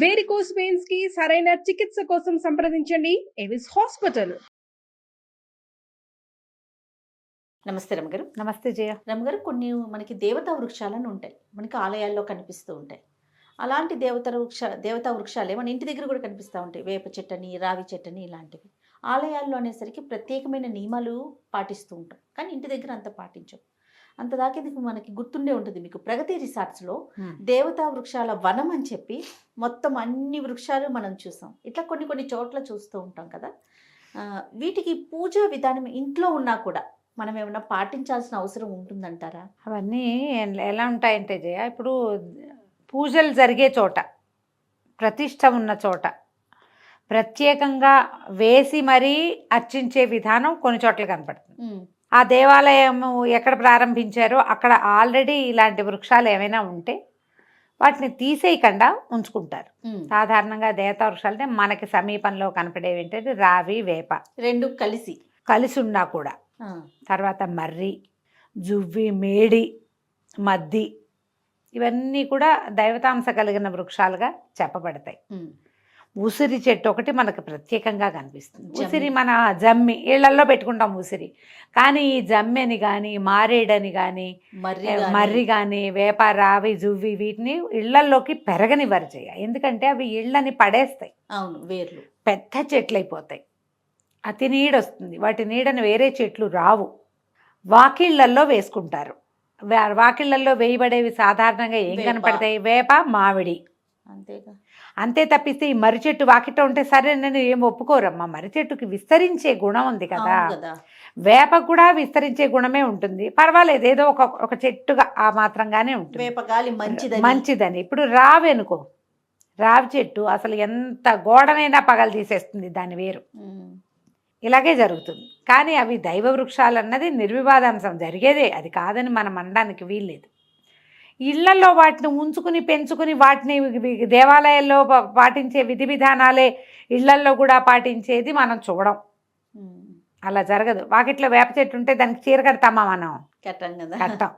Varicose veins కి సరైన చికిత్స కోసం సంప్రదించండి ఎవిస్ హాస్పిటల్. నమస్తే రమగారు. నమస్తే జయ. రమగారు, కొన్ని మనకి దేవతా వృక్షాలను ఉంటాయి, మనకి ఆలయాల్లో కనిపిస్తూ ఉంటాయి. అలాంటి దేవతా వృక్షాలే మన ఇంటి దగ్గర కూడా కనిపిస్తూ ఉంటాయి. వేప చెట్టని, రావి చెట్టని, ఇలాంటివి. ఆలయాల్లో అనేసరికి ప్రత్యేకమైన నియమాలు పాటిస్తూ ఉంటాం, కానీ ఇంటి దగ్గర అంత పాటించం. అంతదాకా ఇది మనకి గుర్తుండే ఉంటుంది మీకు, ప్రగతి రిసార్ట్స్లో దేవతా వృక్షాల వనం అని చెప్పి మొత్తం అన్ని వృక్షాలు మనం చూసాం. ఇట్లా కొన్ని కొన్ని చోట్ల చూస్తూ ఉంటాం కదా. వీటికి పూజా విధానం ఇంట్లో ఉన్నా కూడా మనం ఏమైనా పాటించాల్సిన అవసరం ఉంటుందంటారా? అవన్నీ ఎలా ఉంటాయంటే జయ, ఇప్పుడు పూజలు జరిగే చోట, ప్రతిష్ట ఉన్న చోట ప్రత్యేకంగా వేసి మరీ అర్చించే విధానం కొన్ని చోట్ల కనపడుతుంది. ఆ దేవాలయం ఎక్కడ ప్రారంభించారో అక్కడ ఆల్రెడీ ఇలాంటి వృక్షాలు ఏమైనా ఉంటే వాటిని తీసేయకుండా ఉంచుకుంటారు. సాధారణంగా దేవతా వృక్షాలు అంటే మనకి సమీపంలో కనపడేవి ఏంటంటే రావి, వేప రెండు కలిసి ఉన్నా కూడా, తర్వాత మర్రి, జువ్వి, మేడి, మద్ది, ఇవన్నీ కూడా దైవతాంశ కలిగిన వృక్షాలుగా చెప్పబడతాయి. ఉసిరి చెట్టు ఒకటి మనకు ప్రత్యేకంగా కనిపిస్తుంది. ఉసిరి మన జమ్మి ఇళ్లల్లో పెట్టుకుంటాం ఉసిరి, కానీ ఈ జమ్మెని కానీ, మారేడని కానీ, మర్రి కానీ, వేప, రావి, జువ్వి వీటిని ఇళ్లల్లోకి పెరగనివ్వరు చేయ. ఎందుకంటే అవి ఇళ్ళని పడేస్తాయి. అవును, వేర్లు పెద్ద చెట్లు అయిపోతాయి, అతి నీడ వస్తుంది, వాటి నీడని వేరే చెట్లు రావు. వాకిళ్లల్లో వేసుకుంటారు. వాకిళ్లల్లో వేయబడేవి సాధారణంగా ఏం కనపడతాయి? వేప, మామిడి, అంతేగా. అంతే తప్పిస్తే ఈ మర్రి చెట్టు వాకిట ఉంటే సరే నేను ఏం ఒప్పుకోరమ్మా. మర్రి చెట్టుకి విస్తరించే గుణం ఉంది కదా, వేప కూడా విస్తరించే గుణమే ఉంటుంది. పర్వాలేదు, ఏదో ఒక చెట్టుగా ఆ మాత్రంగానే ఉంటుంది, వేపగాలి మంచిదని. ఇప్పుడు రావి అనుకో, రావి చెట్టు అసలు ఎంత గోడనైనా పగలు తీసేస్తుంది దాని వేరు. ఇలాగే జరుగుతుంది. కానీ అవి దైవ వృక్షాలు అన్నది నిర్వివాదాంశం జరిగేదే, అది కాదని మనం అనడానికి వీల్లేదు. ఇళ్లలో వాటిని ఉంచుకుని పెంచుకుని వాటిని దేవాలయాల్లో పాటించే విధి విధానాలే ఇళ్లల్లో కూడా పాటించేది మనం చూడం. అలా జరగదు. వాకిట్లో వేప చెట్టు ఉంటే దానికి చీర కడతామా మనం? కడతాం.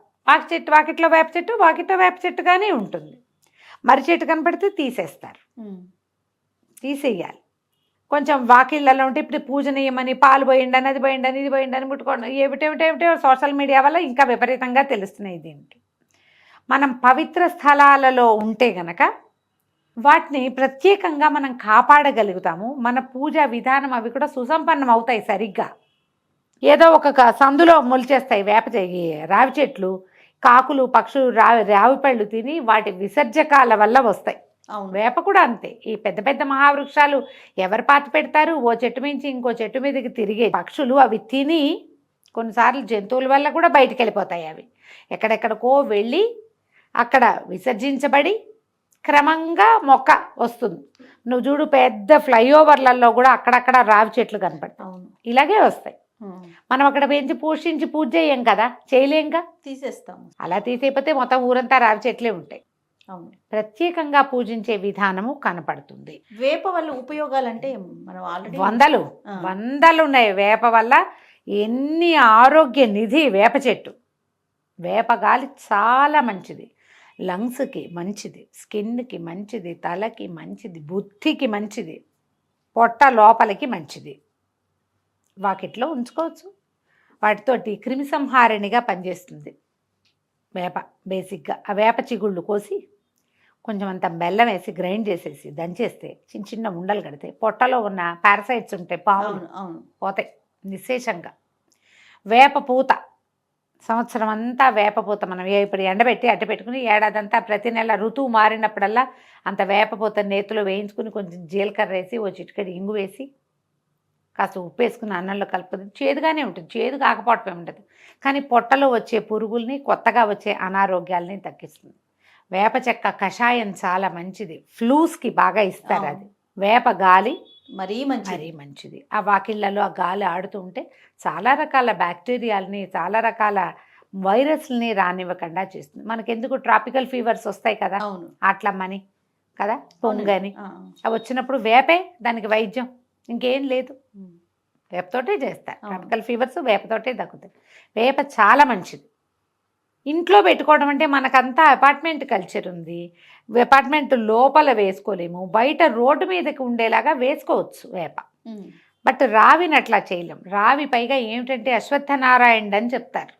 వాకిట్లో వేప చెట్టు వాకిట్లో వేప చెట్టుగానే ఉంటుంది. మర్రి చెట్టు కనపడితే తీసేస్తారు, తీసేయాలి. కొంచెం వాకిళ్ళలో ఉంటే ఇప్పుడు పూజనీయమని పాలు పోయిండని, అది పోయిండని, ఇది పోయిండని ముట్టుకోండి, ఏమిటేమిటేమిటో సోషల్ మీడియా వల్ల ఇంకా విపరీతంగా తెలుస్తున్నాయి. దీనికి మనం పవిత్ర స్థలాలలో ఉంటే గనక వాటిని ప్రత్యేకంగా మనం కాపాడగలుగుతాము. మన పూజా విధానం అవి కూడా సుసంపన్నం అవుతాయి సరిగ్గా. ఏదో ఒక సందులో మొలిచేస్తాయి రావి చెట్లు, కాకులు, పక్షులు రావి పళ్ళు తిని వాటి విసర్జకాల వల్ల వస్తాయి. వేప కూడా అంతే. ఈ పెద్ద పెద్ద మహావృక్షాలు ఎవరు పాతి పెడతారు? ఓ చెట్టు మించి ఇంకో చెట్టు మీదకి తిరిగే పక్షులు అవి తిని కొన్నిసార్లు జంతువుల వల్ల కూడా బయటికి వెళ్ళిపోతాయి. అవి ఎక్కడెక్కడికో వెళ్ళి అక్కడ విసర్జించబడి క్రమంగా మొక్క వస్తుంది. నువ్వు చూడు, పెద్ద ఫ్లైఓవర్లలో కూడా అక్కడక్కడ రావి చెట్లు కనపడతాయి. ఇలాగే వస్తాయి. మనం అక్కడ పెంచి పోషించి పూజ చేయం కదా, చేయలేంగా, తీసేస్తాం. అలా తీసేపోతే మొత్తం ఊరంతా రావి చెట్లే ఉంటాయి. ప్రత్యేకంగా పూజించే విధానము కనపడుతుంది. వేప వల్ల ఉపయోగాలంటే మనం ఆల్రెడీ వందలు ఉన్నాయి. వేప వల్ల ఎన్ని ఆరోగ్య నిధి వేప చెట్టు. వేప గాలి చాలా మంచిది, లంగ్స్కి మంచిది, స్కిన్కి మంచిది, తలకి మంచిది, బుద్ధికి మంచిది, పొట్ట లోపలికి మంచిది. వాకిట్లో ఉంచుకోవచ్చు. వాటితోటి క్రిమిసంహారిణిగా పనిచేస్తుంది వేప. బేసిక్గా ఆ వేప చిగుళ్ళు కోసి కొంచెం అంత బెల్లం వేసి గ్రైండ్ చేసేసి దంచేస్తే చిన్న చిన్న ఉండలు కడితే పొట్టలో ఉన్న పారసైట్స్ ఉంటాయి, పాములు పోతాయి నిశ్శేషంగా. వేప పూత, సంవత్సరం అంతా వేప పూత మనం ఇప్పుడు ఎండబెట్టి అట్ట పెట్టుకుని ఏడాదంతా ప్రతి నెల ఋతువు మారినప్పుడల్లా అంత వేప పూత నేతిలో వేయించుకుని కొంచెం జీలకర్ర వేసి ఓ చిటికెడు ఇంగు వేసి కాస్త ఉప్పు వేసుకుని అన్నంలో కలుపుతుంది. చేదుగానే ఉంటుంది, చేదు కాకపోవటమే ఉండదు, కానీ పొట్టలో వచ్చే పురుగుల్ని, కొత్తగా వచ్చే అనారోగ్యాలని తగ్గిస్తుంది. వేప చెక్క కషాయం చాలా మంచిది, ఫ్లూస్కి బాగా ఇస్తారు అది. వేప గాలి మరీ మంచిది. ఆ వాకిళ్లలో ఆ గాలి ఆడుతూ ఉంటే చాలా రకాల బ్యాక్టీరియాలని, చాలా రకాల వైరస్ని రానివ్వకుండా చేస్తుంది. మనకెందుకు ట్రాపికల్ ఫీవర్స్ వస్తాయి కదా, అట్లమ్మని కదా, పొంగని, అవి వచ్చినప్పుడు వేపే దానికి వైద్యం, ఇంకేం లేదు. వేపతోటే చేస్తారు ట్రాపికల్ ఫీవర్స్, వేపతోటే తగ్గుతాయి. వేప చాలా మంచిది. ఇంట్లో పెట్టుకోవడం అంటే మనకంతా అపార్ట్మెంట్ కల్చర్ ఉంది. అపార్ట్మెంట్ లోపల వేసుకోలేము. బయట రోడ్డు మీదకి ఉండేలాగా వేసుకోవచ్చు వేప. బట్ రావిని అట్లా చేయలేం. రావి పైగా ఏమిటంటే అశ్వత్థనారాయణుడు అని చెప్తారు.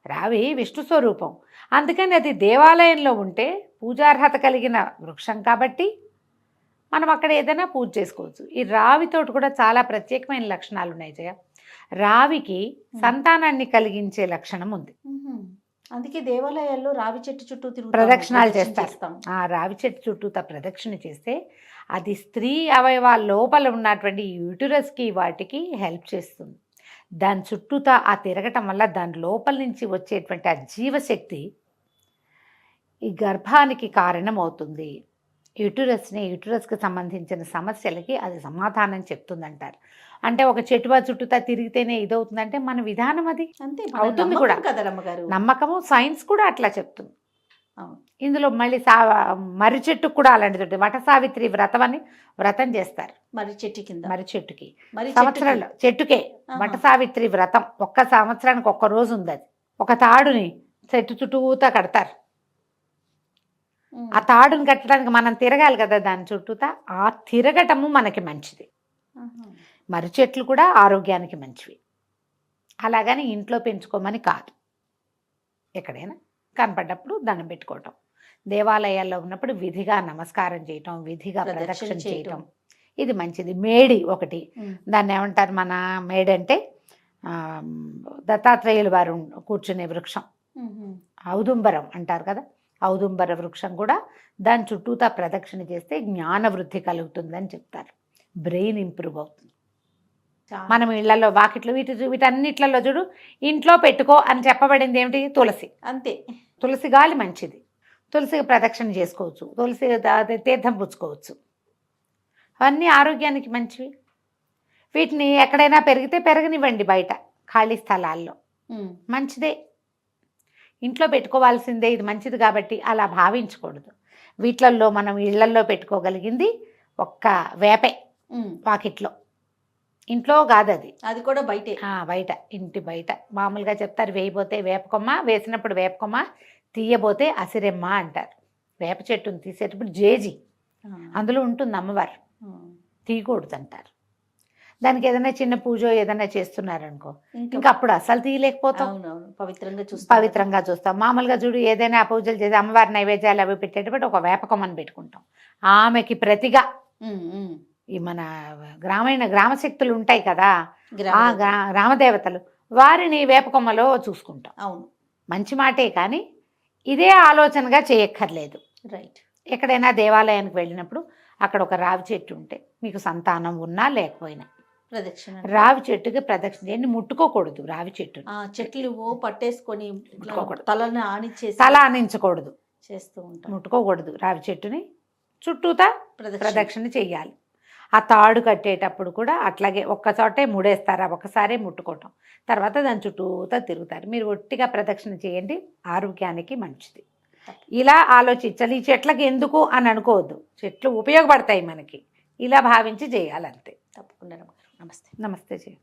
రావి విష్ణు స్వరూపం. అందుకని అది దేవాలయంలో ఉంటే పూజార్హత కలిగిన వృక్షం కాబట్టి మనం అక్కడ ఏదైనా పూజ చేసుకోవచ్చు. ఈ రావితోటి కూడా చాలా ప్రత్యేకమైన లక్షణాలు ఉన్నాయి జయ. రావికి సంతానాన్ని కలిగించే లక్షణం ఉంది. అందుకే దేవాలయాల్లో రావి చెట్టు చుట్టూ తిరుగుతాం, ప్రదక్షిణాలు ప్రదక్షిణ చేస్తాం. ఆ రావి చెట్టు చుట్టూత ప్రదక్షిణ చేస్తే అది స్త్రీ అవయవాల లోపల ఉన్నటువంటి యూటరస్కి వాటికి హెల్ప్ చేస్తుంది. దాని చుట్టూత ఆ తిరగటం వల్ల దాని లోపల నుంచి వచ్చేటువంటి ఆ జీవశక్తి ఈ గర్భానికి కారణం అవుతుంది. యూటరస్కి సంబంధించిన సమస్యలకి అది సమాధానం చెప్తుందంటారు. అంటే ఒక చెట్టువా చుట్టూతా తిరిగితేనే ఇదవుతుందంటే మన విధానం అది అంతే అవుతుంది కూడా. కదా రమ్మగారు, నమ్మకము, సైన్స్ కూడా అట్లా చెప్తుంది. అవును. ఇందులో మళ్ళీ మర్రి చెట్టుకు కూడా అలాంటిది ఉంటుంది. వట సావిత్రి వ్రతం అని వ్రతం చేస్తారు. మరి చెట్టు కింద మర్రి చెట్టుకి మరి సంవత్సరంలో చెట్టుకే వట సావిత్రి వ్రతం ఒక్క సంవత్సరానికి ఒక్క రోజు ఉంది. అది ఒక తాడుని చెట్టు చుట్టూతా కడతారు. ఆ తాడుని కట్టడానికి మనం తిరగాలి కదా దాని చుట్టూతా. ఆ తిరగటము మనకి మంచిది. మర్రి చెట్లు కూడా ఆరోగ్యానికి మంచివి. అలాగని ఇంట్లో పెంచుకోమని కాదు. ఎక్కడైనా కనపడ్డప్పుడు దండం పెట్టుకోవటం, దేవాలయాల్లో ఉన్నప్పుడు విధిగా నమస్కారం చేయటం, విధిగా ప్రదక్షిణ చేయటం ఇది మంచిది. మేడి ఒకటి, దాన్ని ఏమంటారు మన మేడి అంటే దత్తాత్రేయుల వారు కూర్చునే వృక్షం, ఔదుంబరం అంటారు కదా. ఔదుంబర వృక్షం కూడా దాని చుట్టూతా ప్రదక్షిణ చేస్తే జ్ఞాన వృద్ధి కలుగుతుందని చెప్తారు. బ్రెయిన్ ఇంప్రూవ్ అవుతుంది. మనం ఇళ్లలో వాకిట్లో వీటన్నిట్లలో చూడు ఇంట్లో పెట్టుకో అని చెప్పబడింది ఏమిటి? తులసి. అంతే. తులసి గాలి మంచిది. తులసికి ప్రదక్షిణ చేసుకోవచ్చు, తులసి తీర్థం పుచ్చుకోవచ్చు. అవన్నీ ఆరోగ్యానికి మంచివి. వీటిని ఎక్కడైనా పెరిగితే పెరగనివ్వండి, బయట ఖాళీ స్థలాల్లో మంచిదే. ఇంట్లో పెట్టుకోవాల్సిందే, ఇది మంచిది కాబట్టి అలా భావించకూడదు. వీటిల్లో మనం ఇళ్లల్లో పెట్టుకోగలిగింది ఒక్క వేపే, వాకిట్లో. ఇంట్లో కాదు అది, అది కూడా బయటే. బయట, ఇంటి బయట. మామూలుగా చెప్తారు వేయబోతే వేపకొమ్మ, వేసినప్పుడు వేపకొమ్మ, తీయబోతే అసిరెమ్మ అంటారు. వేప చెట్టును తీసేటప్పుడు జేజి అందులో ఉంటుంది అమ్మవారు, తీయకూడదు అంటారు. దానికి ఏదైనా చిన్న పూజ ఏదైనా చేస్తున్నారనుకో ఇంకా అప్పుడు అసలు తీయలేకపోతాం. పవిత్రంగా చూస్తాం. మామూలుగా చూడు ఏదైనా పూజలు చేసి అమ్మవారి నైవేద్యాలు అవి పెట్టేటప్పుడు ఒక వేపకొమ్మని పెట్టుకుంటాం. ఆమెకి ప్రతిగా ఈ మన గ్రామశక్తులు ఉంటాయి కదా, ఆ గ్రామదేవతలు, వారిని వేపకొమ్మలో చూసుకుంటాం. అవును, మంచి మాటే, కానీ ఇదే ఆలోచనగా చేయక్కర్లేదు. రైట్. ఎక్కడైనా దేవాలయానికి వెళ్ళినప్పుడు అక్కడ ఒక రావి చెట్టు ఉంటే మీకు సంతానం ఉన్నా లేకపోయినా ప్రదక్షిణ, రావి చెట్టుకి ప్రదక్షిణ చేయండి. ముట్టుకోకూడదు రావి చెట్టు. చెట్లు పట్టేసుకొని తల ఆనించకూడదు, చేస్తూ ఉంటాం. ముట్టుకోకూడదు రావి చెట్టుని, చుట్టూతా ప్రదక్షిణ చెయ్యాలి. ఆ తాడు కట్టేటప్పుడు కూడా అట్లాగే ఒక్కచోటే ముడేస్తారు, ఒక్కసారే ముట్టుకోవటం, తర్వాత దాని చుట్టూతా తిరుగుతారు. మీరు ఒట్టిగా ప్రదక్షిణ చేయండి, ఆరోగ్యానికి మంచిది. ఇలా ఆలోచించాలి. ఈ చెట్లకి ఎందుకు అని అనుకోవద్దు, చెట్లు ఉపయోగపడతాయి మనకి, ఇలా భావించి చేయాలంతే. తప్పకుండా. నమస్తే. నమస్తే జయ.